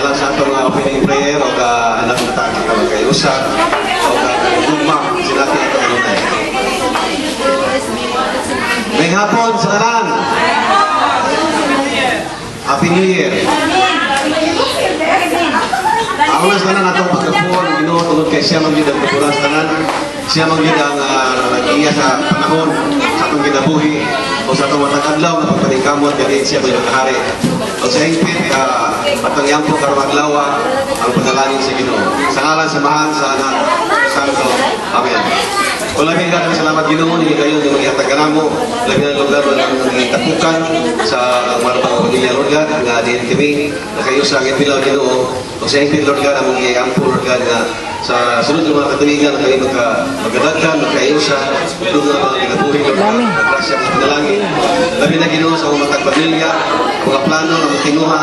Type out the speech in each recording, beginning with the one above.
Alam sa itong opening prayer o anak na tayo ka magkayusa o gugma sila ito ano na may hapon sa kanan. Happy New Year. Ako na sa kanan atong pagkapon Ginoo tungod kay siya mangyud ang pagkuras tanan. Siya mangyud ang nag-iya sa panahon sa atong ginabuhi o sa atong matag adlaw na pagpaningkamot kay siya may nakahari. O sa higpit atong yampo karong adlaw ang panalangin sa Ginoo. Sa ngalan sa Mahal sa Anak Santo. Amen. O labing dagang salamat Ginoo ni kayo ng mga taganamo, labing lugar ng tapukan sa mga pamilya Lord God nga din kami na kayo sa angit pilaw Ginoo. O sa higpit Lord God ang mga ampo Lord God nga sa sunod ng mga katuligan na kayo magkadagkan, magkayusa, tulog na mga kinabuhi Lord God, nagrasya mga pinalangin. Labi na Ginoo sa mga pamilya, mga plano na magtinuha,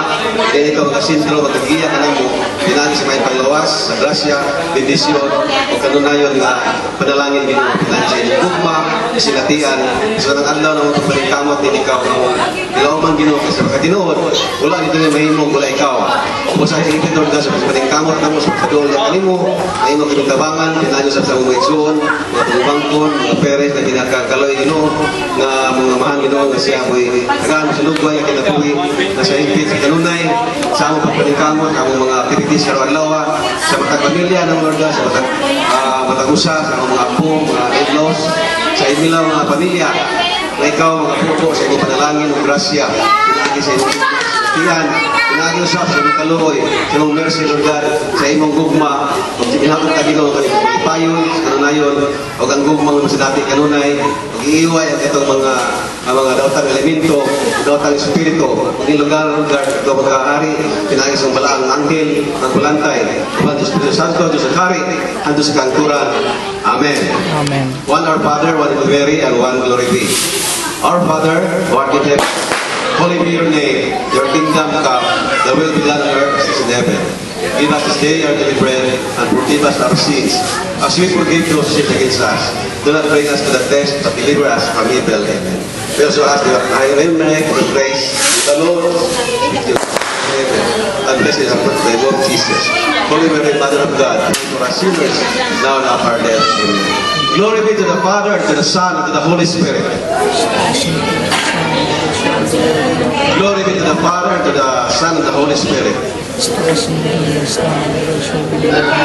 din ikaw magkasintro, magkagiya ka na mo, pinagi sa may panglawas, sa grasya, bendisyon, o kanunayon nga panalangin Ginoo, pinansin, gugma, isinatian, sa ng adlaw na mga pagbalingkamot, din ikaw mo, ilauman Ginoo, kasi makatinuod, wala dito na mahimong, wala ikaw. O sa higpit Lord God, sa pagbalingkamot na mo, sa pagkadool na kanimo, ay mga kinutabangan, pinanyo sa mga itsuon, mga tungubangkon, mga peres na pinakakaloy Ginoo, na mga mahal Ginoo, na siya mo'y tagaan sa lugway, kinabuhi, na sa higpit, sa kanunay, sa among pagbalingkamot, among mga activities sa Arlawa, sa matag pamilya ng Lord God, sa matag usa, sa mga apo, mga in-laws, sa imilaw mga pamilya, na ikaw mga pupo sa inyong panalangin ng grasya, pinagi sa inyong tiyan, pinagi usap sa inyong kaluoy, sa inyong mercy Lord God, sa inyong gugma, kung sinatong ka Ginoo, ipayon, sa kanunayon, o ang gugma ng sa dati kanunay, mag-iiway ang itong mga daotang elemento, daotang espiritu, maging lugar, ito magkakari, pinagi sa balaang anghel, ng kulantay, ang Espiritu Santo, Diyos ang hari, ando sa kangkuran. Amen. Amen. One our Father, one Hail Mary, and one glory be. Our Father, who art in heaven, holy be your name, your kingdom come, the will be done on earth as it is in heaven. Give us this day our daily bread, and forgive us our sins, as we forgive those who sin against us. Do not bring us to the test, but deliver us from evil. Amen. We also ask that I remember the grace of the Lord, and blessed is the Lord Jesus. Holy Mary, Mother of God, pray for us sinners, now and at our death. Amen. Glory be to the Father, and to the Son, and to the Holy Spirit. Glory be to the Father, and to the Son, and the Holy Spirit.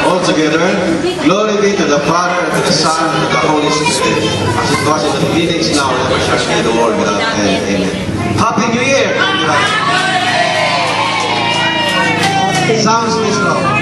All together, glory be to the Father, and to the Son, and to the Holy Spirit. As it was in the beginning, is now, and ever shall be, the world without end. Amen. Happy New Year! Sounds strong.